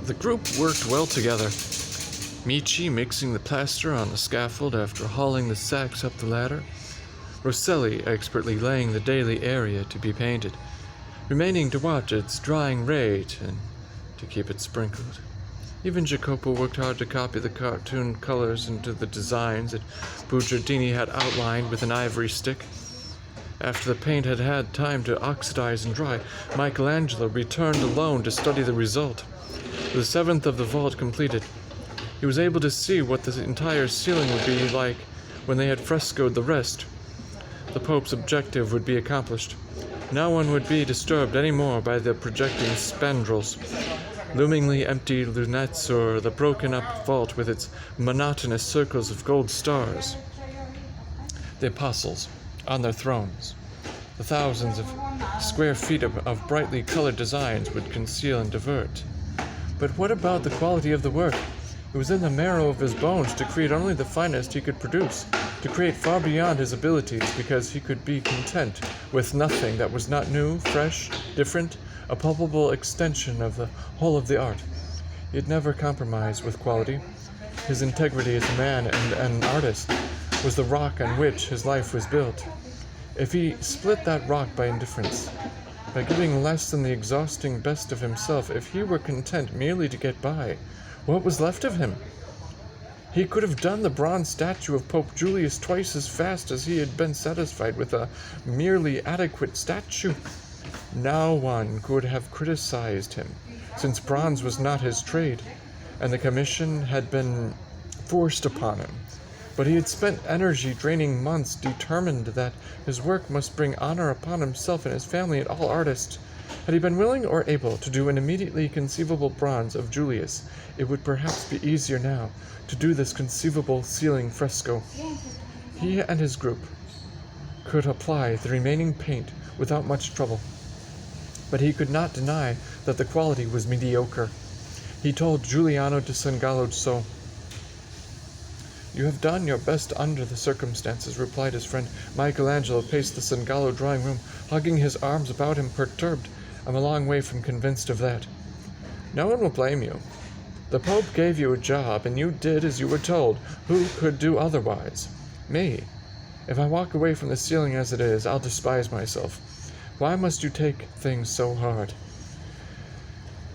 The group worked well together, Michi mixing the plaster on the scaffold after hauling the sacks up the ladder, Rosselli expertly laying the daily area to be painted, remaining to watch its drying rate and to keep it sprinkled. Even Jacopo worked hard to copy the cartoon colors into the designs that Bugiardini had outlined with an ivory stick. After the paint had had time to oxidize and dry, Michelangelo returned alone to study the result. The seventh of the vault completed, he was able to see what the entire ceiling would be like when they had frescoed the rest. The Pope's objective would be accomplished. No one would be disturbed any more by the projecting spandrels, loomingly empty lunettes, or the broken-up vault with its monotonous circles of gold stars. The apostles, on their thrones, the thousands of square feet of brightly colored designs would conceal and divert. But what about the quality of the work? It was in the marrow of his bones to create only the finest he could produce, to create far beyond his abilities, because he could be content with nothing that was not new, fresh, different, a palpable extension of the whole of the art. He had never compromised with quality. His integrity as a man and an artist was the rock on which his life was built. If he split that rock by indifference, by giving less than the exhausting best of himself, if he were content merely to get by, what was left of him? He could have done the bronze statue of Pope Julius twice as fast as he had been satisfied with a merely adequate statue. No one could have criticized him, since bronze was not his trade, and the commission had been forced upon him. But he had spent energy-draining months determined that his work must bring honor upon himself and his family and all artists. Had he been willing or able to do an immediately conceivable bronze of Julius, it would perhaps be easier now to do this conceivable ceiling fresco. He and his group could apply the remaining paint without much trouble. But he could not deny that the quality was mediocre. He told Giuliano de Sangallo so. "You have done your best under the circumstances," replied his friend. Michelangelo paced the Sangallo drawing room, hugging his arms about him, perturbed. "I'm a long way from convinced of that." "No one will blame you. The Pope gave you a job, and you did as you were told. Who could do otherwise? Me. If I walk away from the ceiling as it is, I'll despise myself. Why must you take things so hard?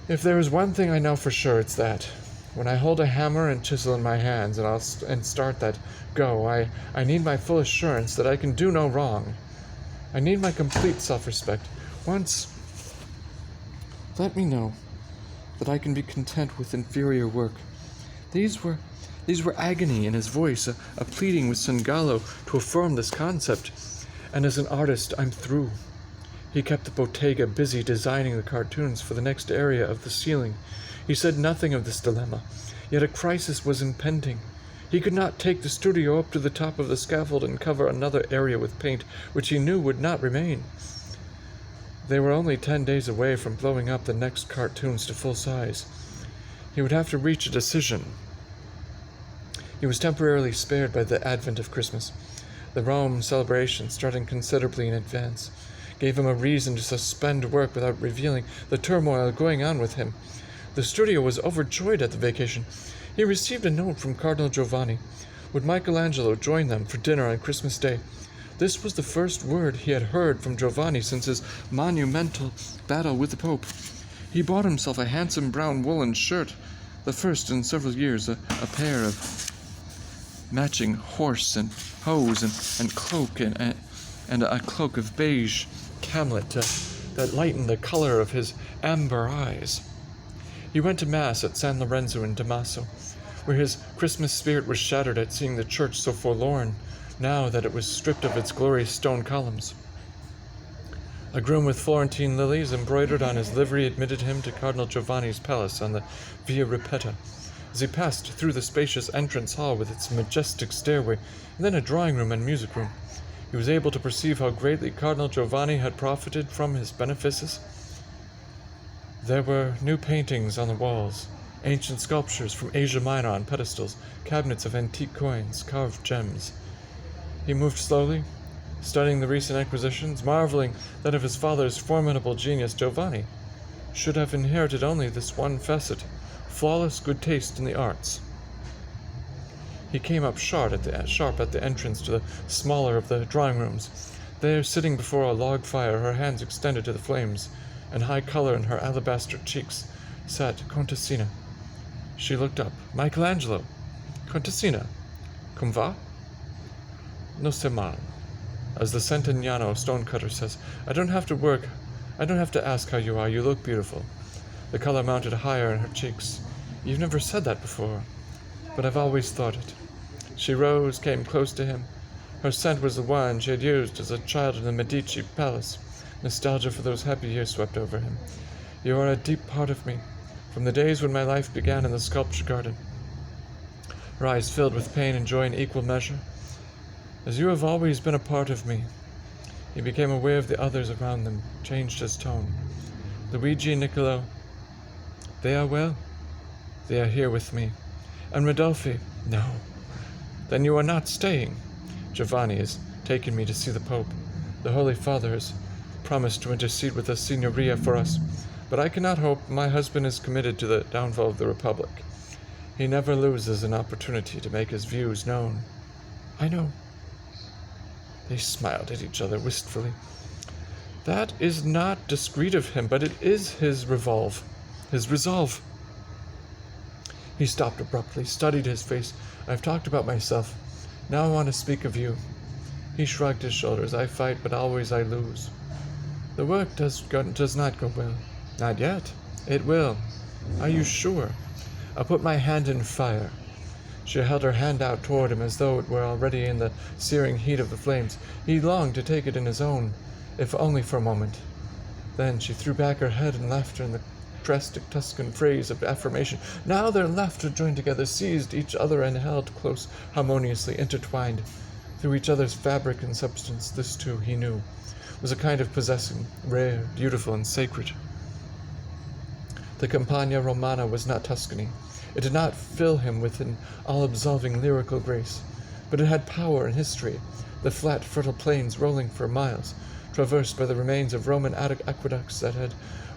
If there is one thing I know for sure, it's that. When I hold a hammer and chisel in my hands and start that go, I need my full assurance that I can do no wrong. I need my complete self-respect. Once let me know that I can be content with inferior work." These were agony in his voice, a pleading with Sangallo to affirm this concept. "And as an artist, I'm through." He kept the bottega busy designing the cartoons for the next area of the ceiling. He said nothing of this dilemma, yet a crisis was impending. He could not take the studio up to the top of the scaffold and cover another area with paint, which he knew would not remain. They were only 10 days away from blowing up the next cartoons to full size. He would have to reach a decision. He was temporarily spared by the advent of Christmas. The Rome celebration, starting considerably in advance, gave him a reason to suspend work without revealing the turmoil going on with him. The studio was overjoyed at the vacation. He received a note from Cardinal Giovanni. Would Michelangelo join them for dinner on Christmas Day? This was the first word he had heard from Giovanni since his monumental battle with the Pope. He bought himself a handsome brown woolen shirt, the first in several years, a pair of matching horse and hose and cloak, and a cloak of beige camlet that lightened the color of his amber eyes. He went to Mass at San Lorenzo in Damaso, where his Christmas spirit was shattered at seeing the church so forlorn, now that it was stripped of its glorious stone columns. A groom with Florentine lilies embroidered on his livery admitted him to Cardinal Giovanni's palace on the Via Ripetta. As he passed through the spacious entrance hall with its majestic stairway, and then a drawing room and music room, he was able to perceive how greatly Cardinal Giovanni had profited from his benefices. There were new paintings on the walls, ancient sculptures from Asia Minor on pedestals, cabinets of antique coins, carved gems. He moved slowly, studying the recent acquisitions, marveling that of his father's formidable genius, Giovanni should have inherited only this one facet, flawless good taste in the arts. He came up sharp at the entrance to the smaller of the drawing rooms. There, sitting before a log fire, her hands extended to the flames, and high color in her alabaster cheeks, sat Contessina. She looked up. Michelangelo! Contessina! Cum va? No se mal. As the Centeniano stonecutter says, I don't have to ask how you are. You look beautiful. The color mounted higher in her cheeks. You've never said that before, but I've always thought it. She rose, came close to him. Her scent was the one she had used as a child in the Medici palace. Nostalgia for those happy years swept over him. You are a deep part of me, from the days when my life began in the sculpture garden. Her eyes filled with pain and joy in equal measure. As you have always been a part of me. He became aware of the others around them, changed his tone. Luigi and Niccolo, they are well. They are here with me. And Rodolphe, no. Then you are not staying. Giovanni has taken me to see the Pope. The Holy Father has promised to intercede with the Signoria for us, but I cannot hope. My husband is committed to the downfall of the Republic. He never loses an opportunity to make his views known. I know. They smiled at each other wistfully. That is not discreet of him, but it is his resolve. He stopped abruptly, studied his face. I've talked about myself. Now I want to speak of you. He shrugged his shoulders. I fight, but always I lose. The work does not go well. Not yet. It will. Are you sure? I'll put my hand in fire. She held her hand out toward him as though it were already in the searing heat of the flames. He longed to take it in his own, if only for a moment. Then she threw back her head in laughter in the drastic Tuscan phrase of affirmation. Now their laughter joined together, seized each other, and held close, harmoniously intertwined. Through each other's fabric and substance, this too, he knew, was a kind of possessing, rare, beautiful, and sacred. The Campagna Romana was not Tuscany. It did not fill him with an all-absolving lyrical grace, but it had power and history, the flat, fertile plains rolling for miles, traversed by the remains of Roman aqueducts that had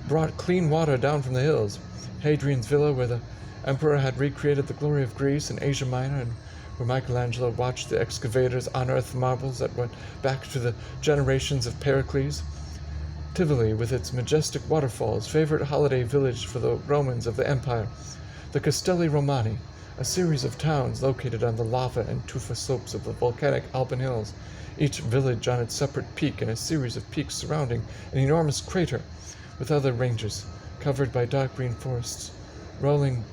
brought clean water down from the hills, Hadrian's villa where the emperor had recreated the glory of Greece and Asia Minor, and where Michelangelo watched the excavators unearth marbles that went back to the generations of Pericles. Tivoli, with its majestic waterfalls, favorite holiday village for the Romans of the empire. The Castelli Romani, a series of towns located on the lava and tufa slopes of the volcanic Alban hills, each village on its separate peak and a series of peaks surrounding an enormous crater, with other ranges, covered by dark green forests, rolling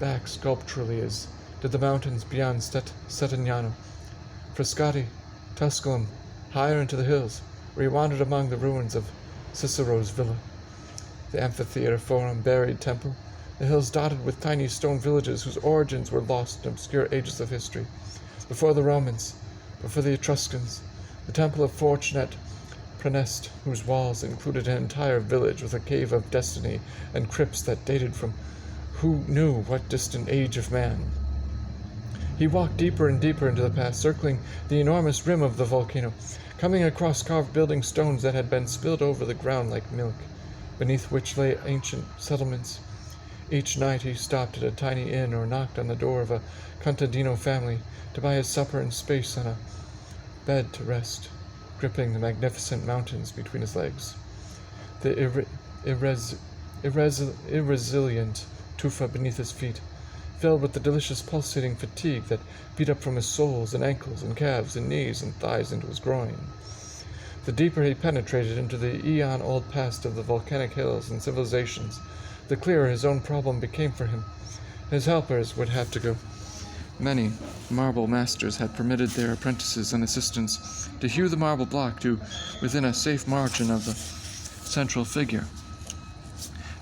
back sculpturally as did the mountains beyond Settignano. Frascati, Tusculum, higher into the hills, where he wandered among the ruins of Cicero's villa. The amphitheater, forum, buried temple, the hills dotted with tiny stone villages whose origins were lost in obscure ages of history. Before the Romans, before the Etruscans, the temple of Fortunato Preneste, whose walls included an entire village with a cave of destiny and crypts that dated from who knew what distant age of man. He walked deeper and deeper into the past, circling the enormous rim of the volcano, coming across carved building stones that had been spilled over the ground like milk, beneath which lay ancient settlements. Each night he stopped at a tiny inn or knocked on the door of a contadino family to buy his supper and space on a bed to rest, gripping the magnificent mountains between his legs. The irresilient tufa beneath his feet, filled with the delicious pulsating fatigue that beat up from his soles and ankles and calves and knees and thighs into his groin. The deeper he penetrated into the eon-old past of the volcanic hills and civilizations, the clearer his own problem became for him. His helpers would have to go. Many marble masters had permitted their apprentices and assistants to hew the marble block to within a safe margin of the central figure.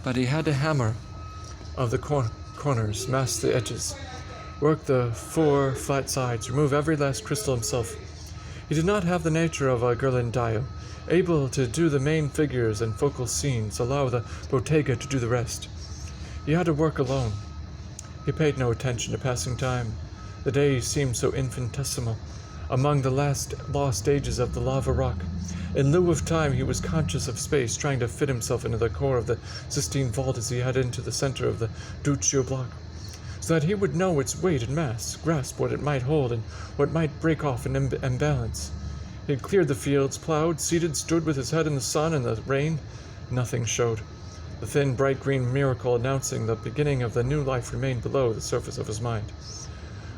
But he had to hammer of the corners, mask the edges, work the 4 flat sides, remove every last crystal himself. He did not have the nature of a Ghirlandaio, able to do the main figures and focal scenes, allow the bottega to do the rest. He had to work alone. He paid no attention to passing time. The days seemed so infinitesimal among the last lost ages of the lava rock. In lieu of time, he was conscious of space, trying to fit himself into the core of the Sistine Vault as he had into the center of the Duccio block, so that he would know its weight and mass, grasp what it might hold and what might break off in imbalance. He had cleared the fields, plowed, seeded, stood with his head in the sun and the rain. Nothing showed. The thin, bright green miracle announcing the beginning of the new life remained below the surface of his mind.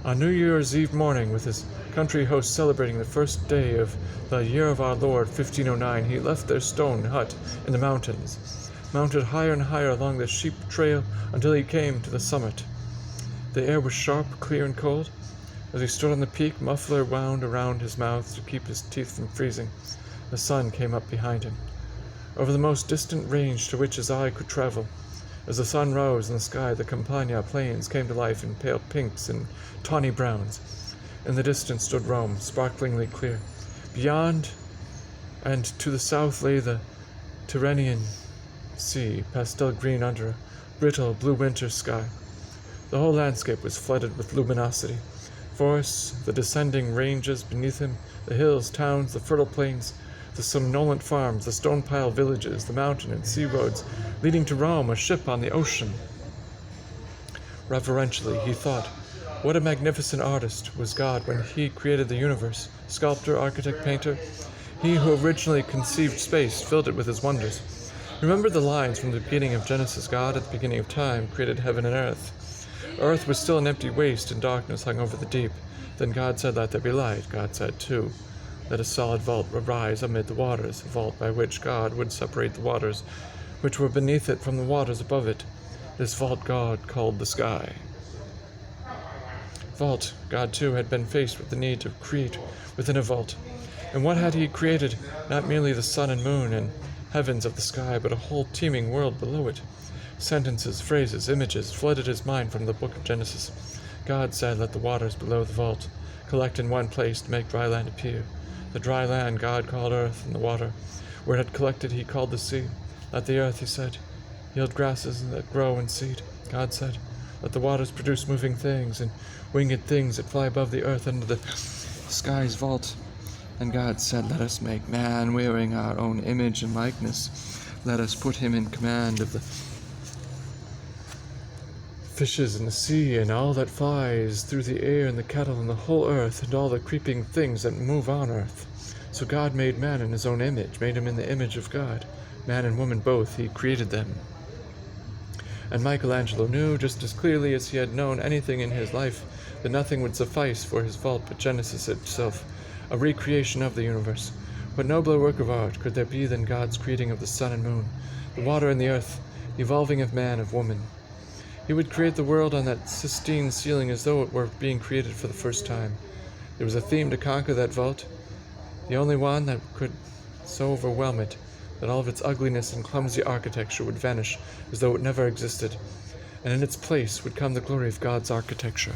On New Year's Eve morning, with his country host celebrating the first day of the year of our Lord, 1509, he left their stone hut in the mountains, mounted higher and higher along the sheep trail until he came to the summit. The air was sharp, clear, and cold. As he stood on the peak, muffler wound around his mouth to keep his teeth from freezing. The sun came up behind him, over the most distant range to which his eye could travel. As the sun rose in the sky, the Campagna plains came to life in pale pinks and tawny browns. In the distance stood Rome, sparklingly clear. Beyond and to the south lay the Tyrrhenian Sea, pastel green under a brittle blue winter sky. The whole landscape was flooded with luminosity. Forests, the descending ranges beneath him, the hills, towns, the fertile plains, the somnolent farms, the stone-pile villages, the mountain and sea roads leading to Rome, a ship on the ocean. Reverentially, he thought, what a magnificent artist was God when he created the universe, sculptor, architect, painter. He who originally conceived space filled it with his wonders. Remember the lines from the beginning of Genesis. God, at the beginning of time, created heaven and earth. Earth was still an empty waste, and darkness hung over the deep. Then God said, let there be light. God said, too, let a solid vault arise amid the waters, a vault by which God would separate the waters which were beneath it from the waters above it. This vault God called the sky. Vault, God too had been faced with the need to create within a vault. And what had he created? Not merely the sun and moon and heavens of the sky, but a whole teeming world below it. Sentences, phrases, images flooded his mind from the book of Genesis. God said, let the waters below the vault collect in one place to make dry land appear. The dry land God called earth, and the water where it had collected he called the sea. Let the earth, he said, yield grasses that grow and seed. God said, let the waters produce moving things and winged things that fly above the earth under the sky's vault. And God said, let us make man wearing our own image and likeness. Let us put him in command of the fishes in the sea and all that flies through the air and the cattle and the whole earth and all the creeping things that move on earth. So God made man in his own image, made him in the image of God. Man and woman both, he created them. And Michelangelo knew just as clearly as he had known anything in his life that nothing would suffice for his vault but Genesis itself, a recreation of the universe. What nobler work of art could there be than God's creating of the sun and moon, the water and the earth, the evolving of man, of woman? He would create the world on that Sistine ceiling as though it were being created for the first time. There was a theme to conquer that vault, the only one that could so overwhelm it that all of its ugliness and clumsy architecture would vanish as though it never existed, and in its place would come the glory of God's architecture.